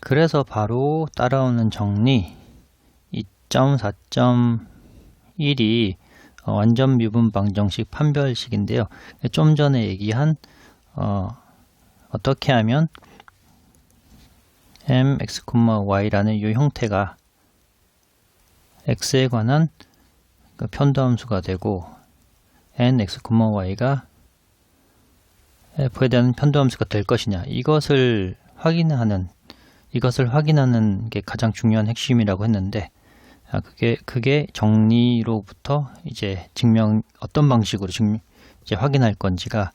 그래서 바로 따라오는 정리 2.4.1이 완전 미분 방정식 판별식인데요. 좀 전에 얘기한 어떻게 하면 mx, y라는 이 형태가 x에 관한 편도함수가 되고 nx, y가 f에 대한 편도함수가 될 것이냐, 이것을 확인하는 게 가장 중요한 핵심이라고 했는데, 그게 정리로부터 이제 어떤 방식으로 이제 확인할 건지가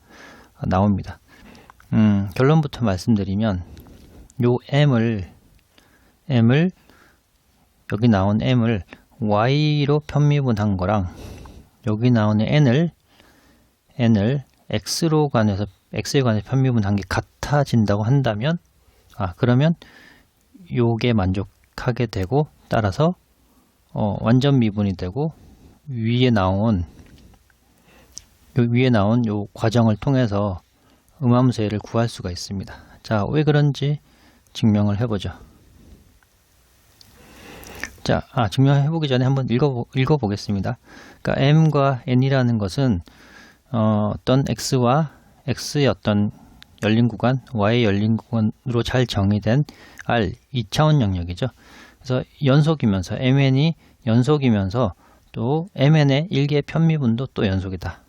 나옵니다. 결론부터 말씀드리면, 요 m을 여기 나온 m을 y로 편미분한 거랑 여기 나오는 n을 x에 관해서 편미분한 게 같아진다고 한다면, 그러면 요게 만족하게 되고, 따라서 완전 미분이 되고, 위에 나온 요 과정을 통해서 음함수를 구할 수가 있습니다. 자, 왜 그런지 증명을 해보죠. 자, 증명해 보기 전에 한번 읽어보겠습니다. 그러니까 m과 n이라는 것은 어떤 x의 어떤 열린 구간, y의 열린 구간으로 잘 정의된 R 2차원 영역이죠. 그래서 연속이면서 mn이 연속이면서 또 mn의 일개 편미분도 또 연속이다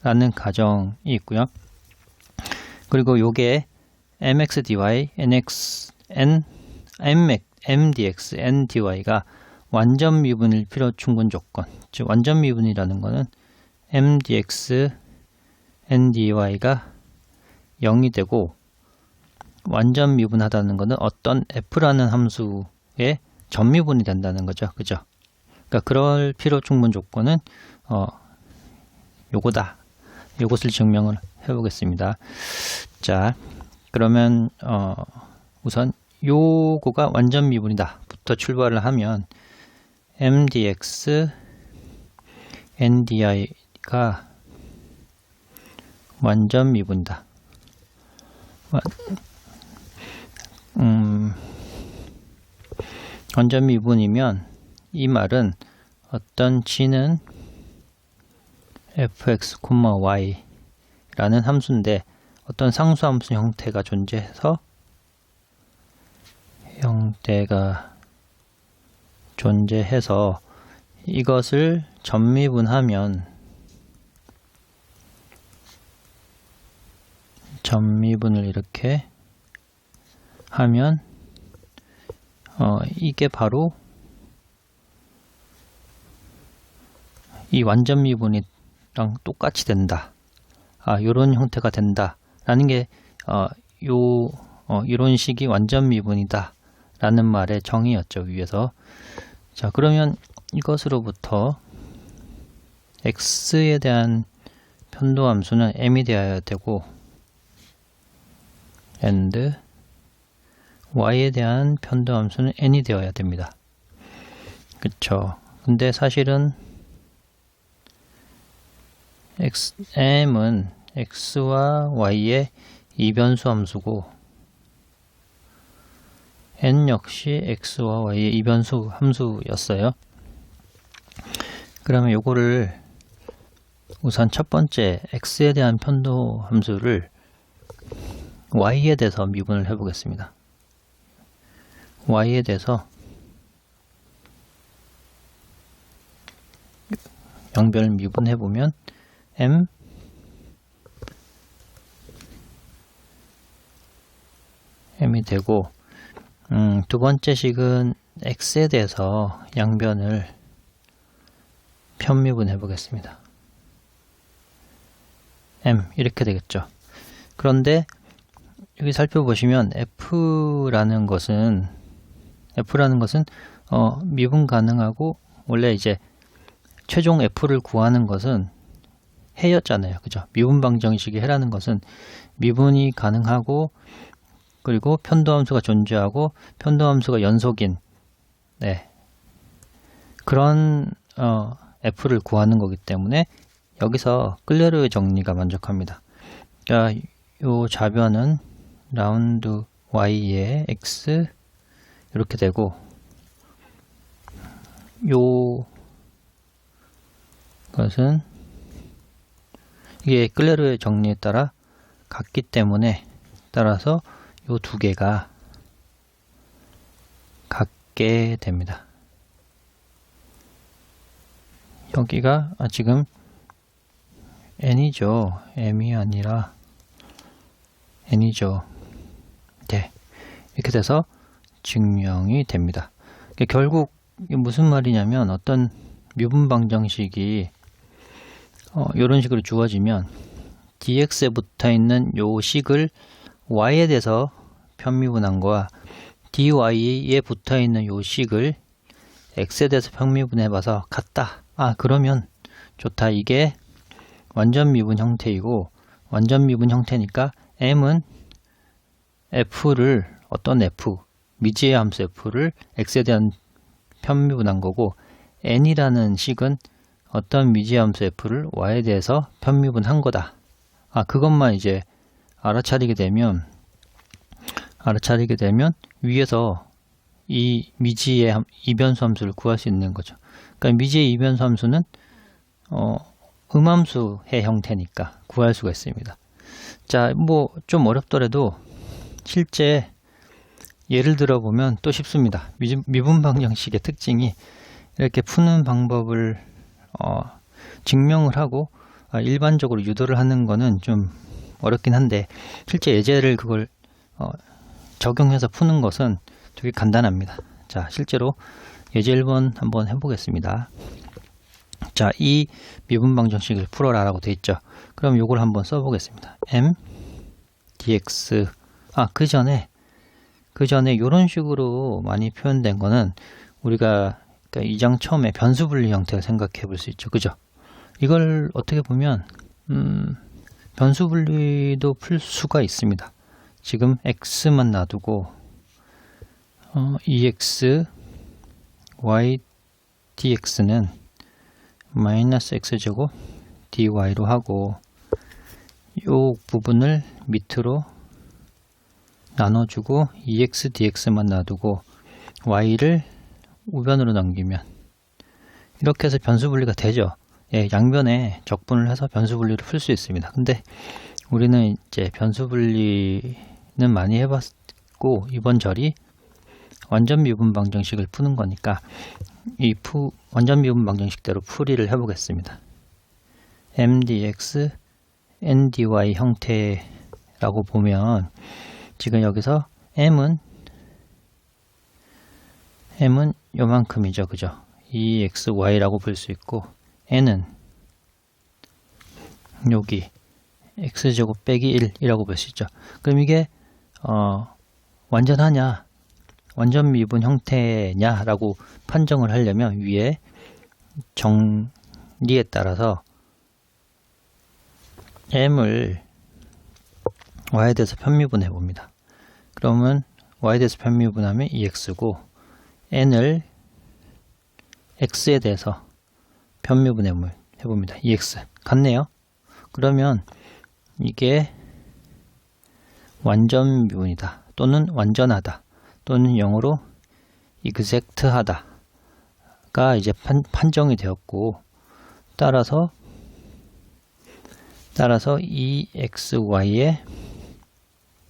라는 가정이 있고요. 그리고 요게 mx dy, m dx, n dy가 완전 미분일 필요 충분 조건, 즉 완전 미분이라는 것은 m dx, n dy가 0이 되고, 완전 미분하다는 것은 어떤 f라는 함수의 전미분이 된다는 거죠. 그죠? 그러니까 그럴 필요 충분 조건은 요거다. 요것을 증명을 해 보겠습니다. 자, 그러면 우선 요거가 완전 미분이다 부터 출발을 하면 m dx, n dy가 완전 미분이다. 완전 미분이면 이 말은 어떤 g는 fx, y 라는 함수인데 어떤 상수함수 형태가 존재해서 이것을 전미분을 이렇게 하면 이게 바로 이 완전 미분이랑 똑같이 된다. 요런 형태가 된다 라는 게 이런 식이 완전 미분이다 라는 말의 정의였죠, 위에서. 자, 그러면 이것으로부터 x에 대한 편도함수는 m이 되어야 되고, and y에 대한 편도함수는 n이 되어야 됩니다. 그쵸? 근데 사실은 m은 x와 y의 이변수 함수고, n 역시 x와 y의 이변수 함수였어요. 그러면 요거를 우선 첫 번째 x에 대한 편도 함수를 y에 대해서 미분을 해 보겠습니다. y에 대해서 영변을 미분해 보면 m이 되고, 두 번째 식은 x에 대해서 양변을 편미분해 보겠습니다. m 이렇게 되겠죠. 그런데 여기 살펴보시면 f라는 것은 미분 가능하고, 원래 이제 최종 f를 구하는 것은 해였잖아요. 그죠? 미분 방정식이 해라는 것은 미분이 가능하고, 그리고 편도함수가 존재하고 편도함수가 연속인 그런 f를 구하는 거기 때문에 여기서 클레르의 정리가 만족합니다. 자, 요 좌변은 라운드 y에 x 이렇게 되고, 요것은 이게 클레르의 정리에 따라 같기 때문에, 따라서 요 두 개가 같게 됩니다. 여기가 지금 n이죠. m이 아니라 n이죠. 네, 이렇게 돼서 증명이 됩니다. 결국 무슨 말이냐면, 어떤 미분방정식이 이런 식으로 주어지면 dx에 붙어 있는 요 식을 y에 대해서 편미분한 거와 dy에 붙어 있는 요 식을 x에 대해서 편미분해 봐서 같다. 그러면 좋다. 이게 완전 미분 형태이고, 완전 미분 형태니까 m은 f를, 어떤 f, 미지의 함수 f를 x에 대한 편미분한 거고, n이라는 식은 어떤 미지의 함수 f를 y에 대해서 편미분한 거다. 그것만 이제 알아차리게 되면 위에서 이 미지의 이변수 함수를 구할 수 있는 거죠. 그러니까 미지의 이변수 함수는 음함수의 형태니까 구할 수가 있습니다. 자, 뭐 좀 어렵더라도 실제 예를 들어 보면 또 쉽습니다. 미분방정식의 특징이 이렇게 푸는 방법을 증명을 하고 일반적으로 유도를 하는 거는 좀 어렵긴 한데, 실제 예제를 그걸 적용해서 푸는 것은 되게 간단합니다. 자, 실제로 예제 1번 한번 해보겠습니다. 자, 이 미분방정식을 풀어라 라고 되어 있죠. 그럼 요걸 한번 써보겠습니다. m dx. 그 전에 이런 식으로 많이 표현된 거는 우리가 이 장 처음에 변수 분리 형태를 생각해 볼 수 있죠. 그죠? 이걸 어떻게 보면 변수 분리도 풀 수가 있습니다. 지금 x만 놔두고 ex y dx는 마이너스 x제곱 dy로 하고, 요 부분을 밑으로 나눠주고 ex dx만 놔두고 y를 우변으로 넘기면 이렇게 해서 변수 분리가 되죠. 예, 양변에 적분을 해서 변수 분리를 풀 수 있습니다. 근데 우리는 이제 변수 분리는 많이 해봤고, 이번 절이 완전 미분방정식을 푸는 거니까 이 완전 미분방정식대로 풀이를 해보겠습니다. m dx n dy 형태라고 보면, 지금 여기서 m은 요만큼이죠. 그죠? exy라고 볼 수 있고, n은 여기 x제곱 빼기 1이라고 볼 수 있죠. 그럼 이게 완전하냐, 완전 미분 형태냐 라고 판정을 하려면 위에 정리에 따라서 m을 y에 대해서 편미분해 봅니다. 그러면 y에 대해서 편미분하면 2x고, n을 x에 대해서 편미분해 봅니다. 2x 같네요. 그러면 이게 완전 미분이다, 또는 완전하다, 또는 영어로 exact하다가 이제 판정이 되었고, 따라서 exy의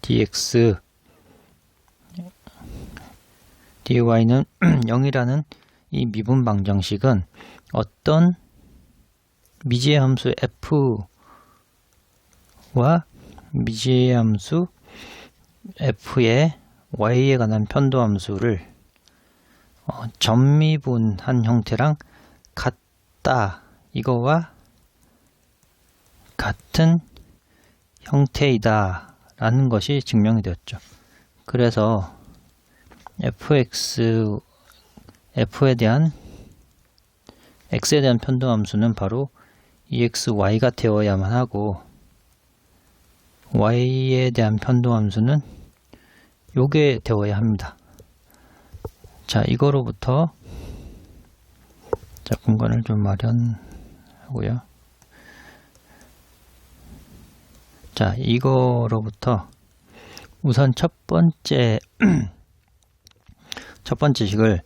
dx dy는 0이라는 이 미분방정식은 어떤 미지의 함수 f와 미지의 함수 f의 y에 관한 편도함수를 전미분한 형태랑 같다, 이거와 같은 형태이다 라는 것이 증명이 되었죠. 그래서 f에 대한 x에 대한 편도함수는 바로 exy가 되어야만 하고, y에 대한 편도함수는 요게 되어야 합니다. 자, 이거로부터 공간을 좀 마련하고요. 자, 이거로부터 우선 첫 번째 식을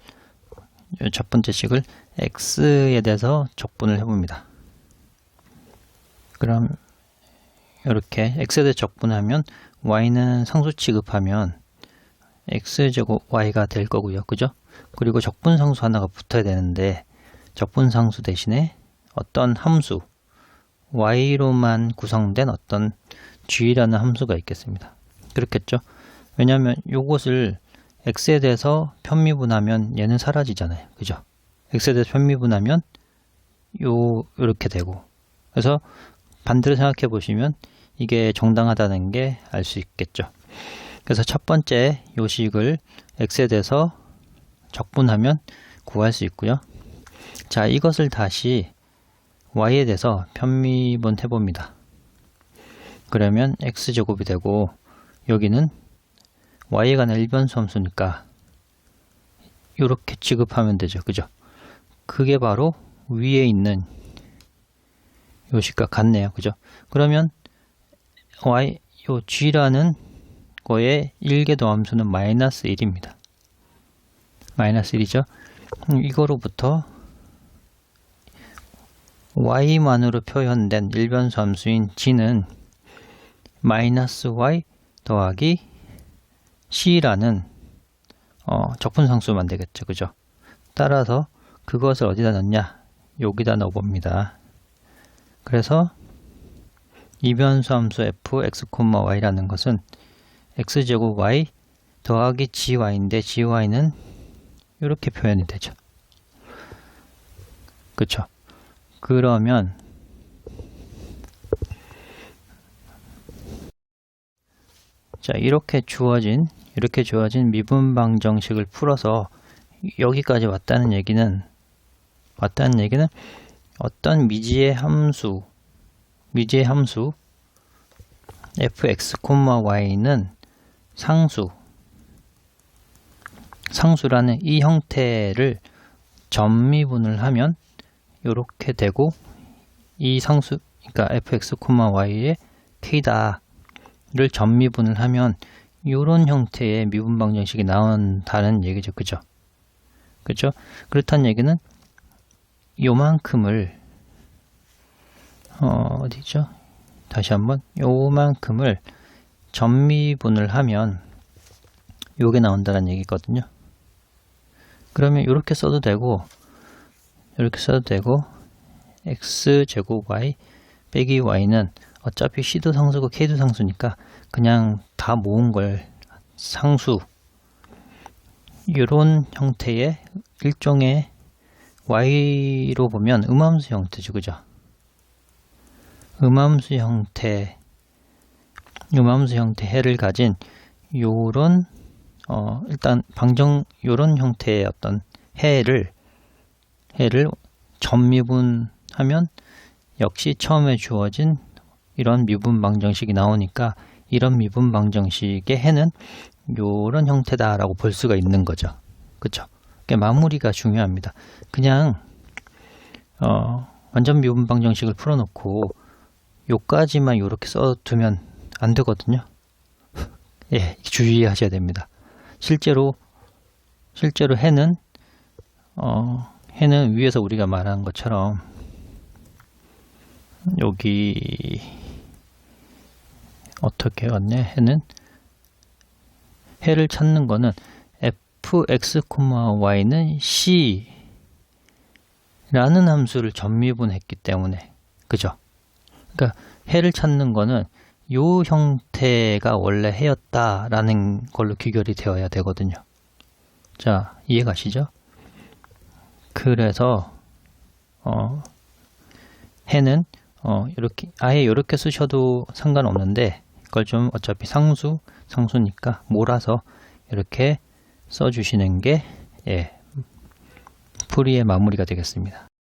x에 대해서 적분을 해봅니다. 그럼 이렇게 x에 대해 적분하면 y는 상수 취급하면 x제곱 y가 될 거고요. 그죠? 그리고 적분상수 하나가 붙어야 되는데 적분상수 대신에 어떤 함수 y로만 구성된 어떤 g라는 함수가 있겠습니다. 그렇겠죠? 왜냐하면 이것을 x에 대해서 편미분하면 얘는 사라지잖아요. 그죠? x에 대해서 편미분하면 요렇게 되고, 그래서 반대로 생각해 보시면 이게 정당하다는 게 알 수 있겠죠. 그래서 첫 번째 요식을 x에 대해서 적분하면 구할 수 있고요. 자, 이것을 다시 y에 대해서 편미분 해봅니다. 그러면 x제곱이 되고, 여기는 y에 관한 일변수 함수니까 이렇게 취급하면 되죠. 그죠? 그게 바로 위에 있는 요식과 같네요. 그죠? 그러면 요 g라는 거의 1궤도 함수는 마이너스 1입니다. 마이너스 1이죠. 이거로부터 y만으로 표현된 일변수 함수인 g는 마이너스 y 더하기 c라는 적분상수만 되겠죠. 그죠? 따라서 그것을 어디다 넣냐? 여기다 넣어봅니다. 그래서 이변수 함수 f x, y라는 것은 x제곱 y 더하기 gy인데 gy는 이렇게 표현이 되죠. 그쵸? 그러면 자, 이렇게 주어진 미분방 정식을 풀어서 여기까지 왔다는 얘기는 어떤 미지의 함수 fx, y는 상수라는 이 형태를 점미분을 하면 이렇게 되고, 이 상수, 그러니까 fx, y의 k다를 점미분을 하면 이런 형태의 미분방 정식이 나온다는 얘기죠. 그죠? 그죠? 그렇다는 얘기는 요만큼을 어디죠? 다시 한번 요만큼을 점미분을 하면 요게 나온다는 얘기거든요. 그러면 이렇게 써도 되고 x제곱 y 빼기 y는 어차피 c도 상수고 k도 상수니까 그냥 다 모은 걸 상수, 이런 형태의 일종의 y로 보면 음함수 형태죠. 그죠? 음함수 형태 해를 가진 요런 일단 요런 형태의 어떤 해를 점미분하면 역시 처음에 주어진 이런 미분방 정식이 나오니까 이런 미분방 정식의 해는 요런 형태다라고 볼 수가 있는 거죠. 그쵸? 마무리가 중요합니다. 그냥 완전 미분방 정식을 풀어놓고 요까지만 요렇게 써두면 안 되거든요. 예, 주의하셔야 됩니다. 실제로 해는 위에서 우리가 말한 것처럼 여기 어떻게 왔네? 해를 찾는 거는 fx, y는 c 라는 함수를 점미분했기 때문에, 그죠? 그러니까 해를 찾는 거는 요 형태가 원래 해였다라는 걸로 귀결이 되어야 되거든요. 자, 이해가시죠? 그래서 해는 이렇게 쓰셔도 상관없는데, 그걸 좀 어차피 상수니까 몰아서 이렇게 써주시는 게 풀이의 마무리가 되겠습니다.